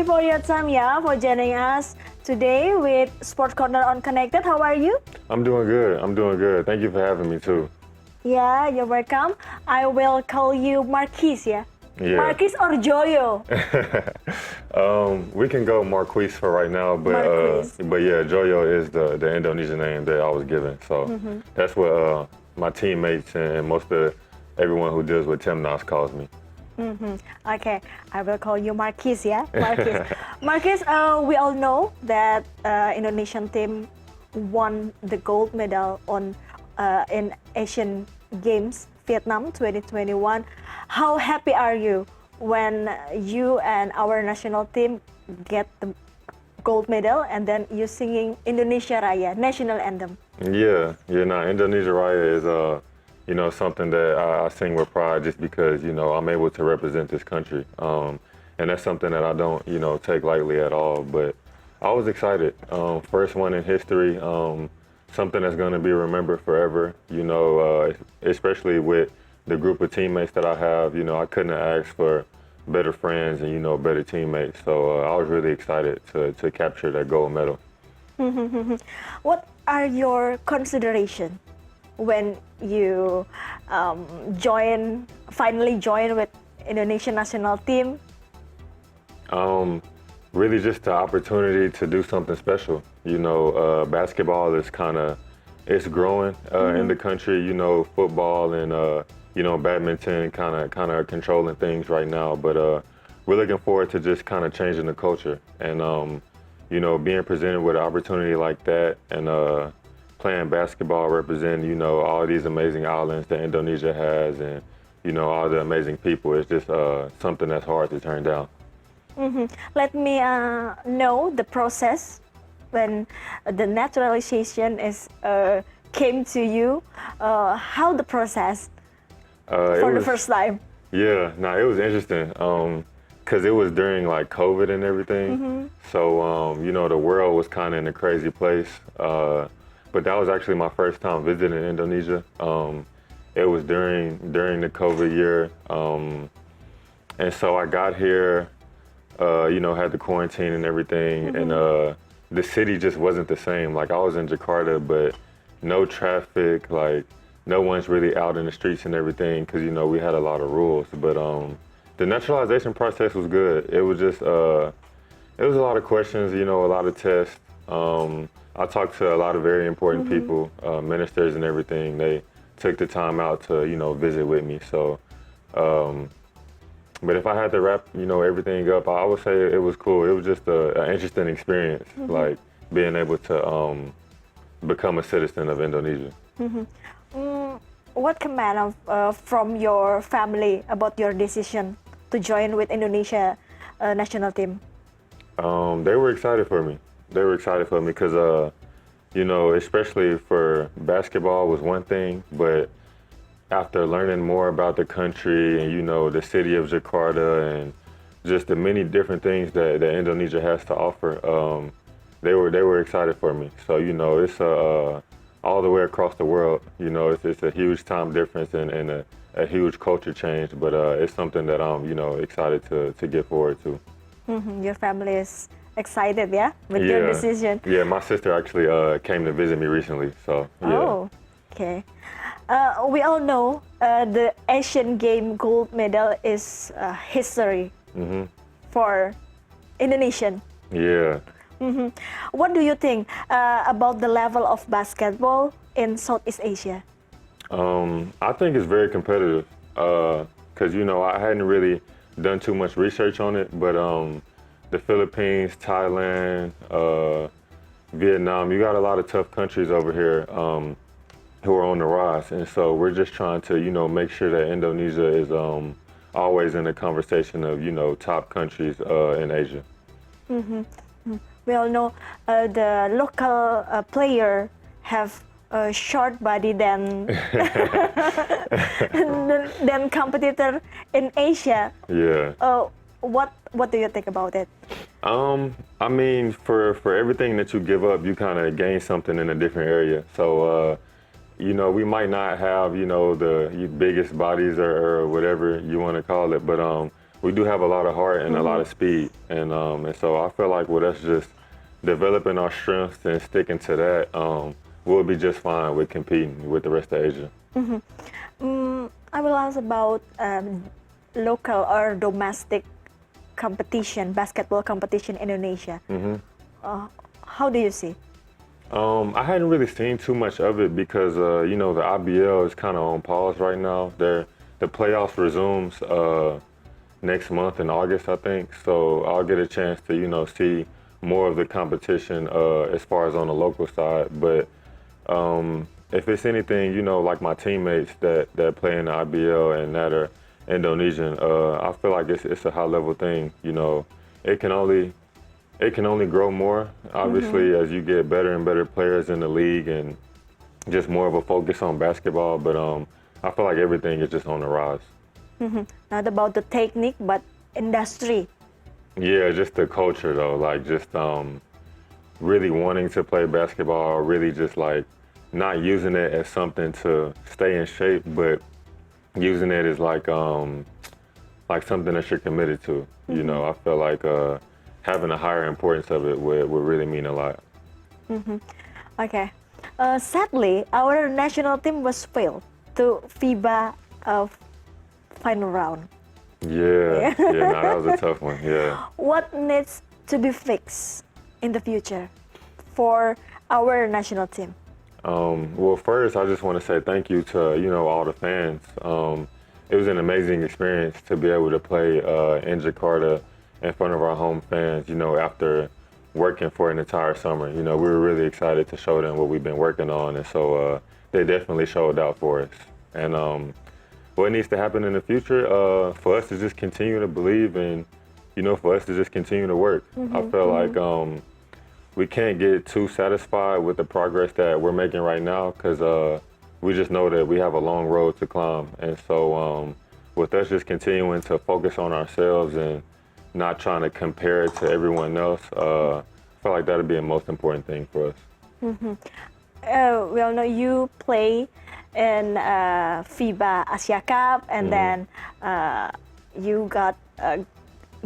you for your time, for joining us today with Sport Corner on Connected. How are you? I'm doing good. Thank you for having me too. Yeah, you're welcome. I will call you Marques, Yeah. Marques or Joyo? We can go Marques for right now, but yeah, Joyo is the Indonesian name that I was given. So that's what my teammates and most of everyone who deals with Timnas calls me. Okay, I will call you Marques, Marques. Marques, we all know that Indonesian team won the gold medal in Asian Games Vietnam 2021. How happy are you when you and our national team get the gold medal and then you singing Indonesia Raya, national anthem? Yeah, Indonesia Raya is something that I sing with pride just because, I'm able to represent this country. And that's something that I don't, take lightly at all. But I was excited. First one in history, something that's going to be remembered forever, especially with the group of teammates that I have. I couldn't have asked for better friends and, better teammates. So I was really excited to capture that gold medal. What are your considerations when you finally join with Indonesian national team? Really just the opportunity to do something special. Basketball is it's growing in the country. Football and badminton kind of controlling things right now. But we're looking forward to just kind of changing the culture and being presented with an opportunity like that and playing basketball, representing all these amazing islands that Indonesia has and all the amazing people. It's just something that's hard to turn down. Let me know the process when the naturalization came to you. How the process for the first time? Yeah, it was interesting because it was during like COVID and everything. So the world was kind of in a crazy place. But that was actually my first time visiting Indonesia. It was during the COVID year, and so I got here. Had the quarantine and everything, and the city just wasn't the same. Like I was in Jakarta, but no traffic, like no one's really out in the streets and everything because we had a lot of rules. But the naturalization process was good. It was just it was a lot of questions, a lot of tests. I talked to a lot of very important people, ministers and everything. They took the time out to visit with me. So. But if I had to wrap, everything up, I would say it was cool. It was just an interesting experience, like being able to become a citizen of Indonesia. What comment from your family about your decision to join with Indonesia national team? They were excited for me. Because, especially for basketball was one thing, but after learning more about the country and, the city of Jakarta and just the many different things that Indonesia has to offer, they were excited for me. So, it's all the way across the world. It's a huge time difference and a huge culture change, but it's something that I'm, excited to get forward to. Your family is excited, with your decision? Yeah, my sister actually came to visit me recently, so yeah. Oh, okay. We all know the Asian Game gold medal is history for Indonesian. Yeah. What do you think about the level of basketball in Southeast Asia? I think it's very competitive because, I hadn't really done too much research on it, but the Philippines, Thailand, Vietnam, you got a lot of tough countries over here who are on the rise. And so we're just trying to, make sure that Indonesia is always in the conversation of, top countries in Asia. We all know the local player have a short body than than competitor in Asia. Yeah. What do you think about it? I mean, for everything that you give up, you kind of gain something in a different area. So, we might not have, the biggest bodies or whatever you want to call it, but we do have a lot of heart and a lot of speed, and so I feel like with us just developing our strengths and sticking to that, we'll be just fine with competing with the rest of Asia. I will ask about local or domestic competition, basketball competition in Indonesia. How do you see? I hadn't really seen too much of it because you know, the IBL is kind of on pause right now. The playoffs resumes next month in August, I think. So I'll get a chance to, you know, see more of the competition as far as on the local side. But if it's anything, you know, like my teammates that play in the IBL and that are Indonesian, I feel like it's a high level thing. You know, it can only grow more, obviously, as you get better and better players in the league and just more of a focus on basketball. But I feel like everything is just on the rise. Not about the technique, but industry. Yeah, just the culture though, like just really wanting to play basketball, really just like not using it as something to stay in shape, but using it as like something that you're committed to. You know, I feel like having a higher importance of it would really mean a lot. Okay. Sadly, our national team was failed to FIBA final round. Yeah, no, that was a tough one. Yeah. What needs to be fixed in the future for our national team? Well, first, I just want to say thank you to, you know, all the fans. It was an amazing experience to be able to play in Jakarta in front of our home fans, you know, after working for an entire summer. You know, we were really excited to show them what we've been working on, and so they definitely showed out for us. And what needs to happen in the future for us to just continue to believe and, you know, for us to just continue to work. I feel like we can't get too satisfied with the progress that we're making right now because we just know that we have a long road to climb. And so with us just continuing to focus on ourselves and not trying to compare it to everyone else, I feel like that'd be the most important thing for us. We all know you play in FIBA Asia Cup, and then you got a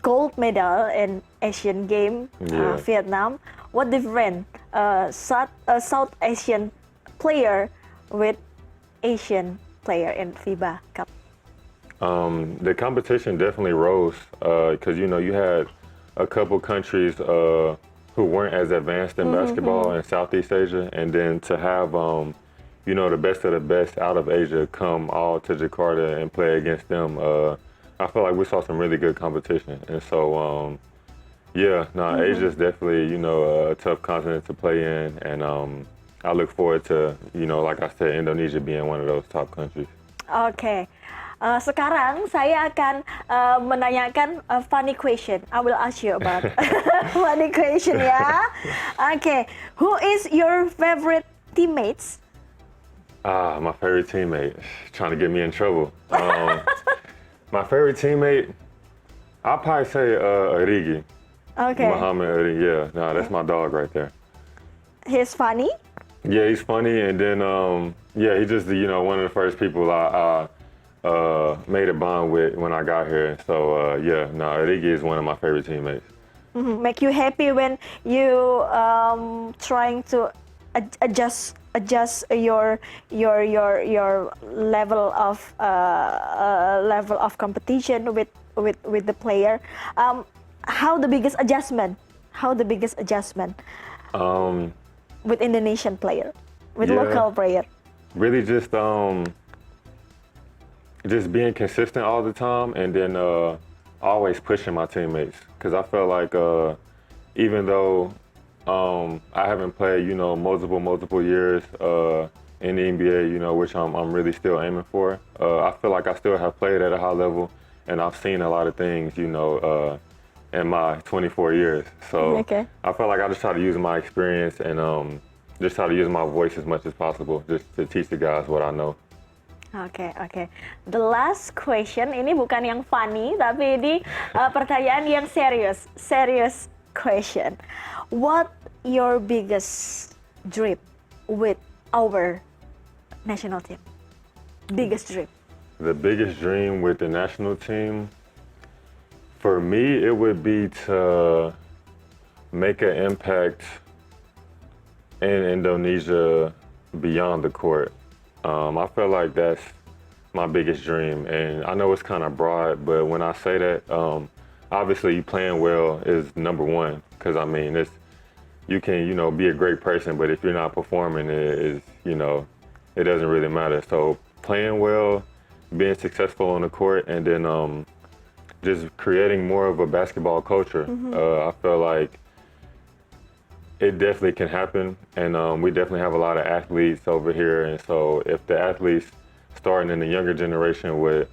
gold medal in Asian Game, Vietnam. What different South Asian player with Asian player in FIBA Cup? The competition definitely rose because, you know, you had a couple countries who weren't as advanced in basketball in Southeast Asia, and then to have you know, the best of the best out of Asia come all to Jakarta and play against them. I feel like we saw some really good competition. And so, Asia's definitely, you know, a tough continent to play in. And I look forward to, you know, like I said, Indonesia being one of those top countries. Okay. Sekarang saya akan menanyakan a funny question. I will ask you about funny question ya. Okay. Who is your favorite teammates? My favorite teammate, trying to get me in trouble. My favorite teammate, I'll probably say Origi. Okay. Muhammad Origi, yeah. No, that's my dog right there. He's funny? Yeah, he's funny, and then, he just, you know, one of the first people I made a bond with when I got here. So, Origi is one of my favorite teammates. Make you happy when you trying to adjust your level of competition with the player. How the biggest adjustment? With Indonesian player, with local player. Really just being consistent all the time, and then always pushing my teammates. Because I felt like even though I haven't played, you know, multiple years in the NBA, you know, which I'm really still aiming for. I feel like I still have played at a high level, and I've seen a lot of things, you know, in my 24 years. So I feel like I just try to use my experience and just try to use my voice as much as possible, just to teach the guys what I know. Okay. The last question, ini bukan yang funny, tapi ini pertanyaan yang serious question. What your biggest dream with our national team? Biggest dream. The biggest dream with the national team, For me, it would be to make an impact in Indonesia beyond the court. I feel like that's my biggest dream, and I know it's kind of broad, but when I say that, obviously playing well is number one, because I mean, you can, be a great person, but if you're not performing, it doesn't really matter. So playing well, being successful on the court, and then just creating more of a basketball culture. I feel like it definitely can happen, and we definitely have a lot of athletes over here, and so if the athletes starting in the younger generation would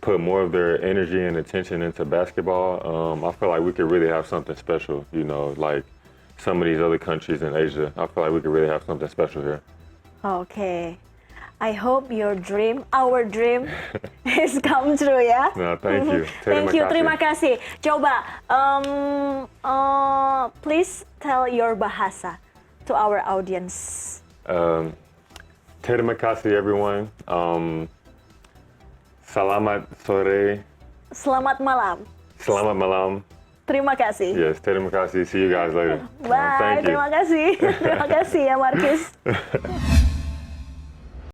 put more of their energy and attention into basketball, I feel like we could really have something special, like some of these other countries in Asia. I feel like we could really have something special here. Okay. I hope your dream, our dream, is come true ya. No, thank you. Thank you, terima kasih. Coba, please tell your bahasa to our audience. Terima kasih, everyone. Selamat sore. Selamat malam. Selamat malam. Terima kasih. Yes, terima kasih. See you guys later. Bye. Thank you. Terima kasih. Terima kasih ya, Marques.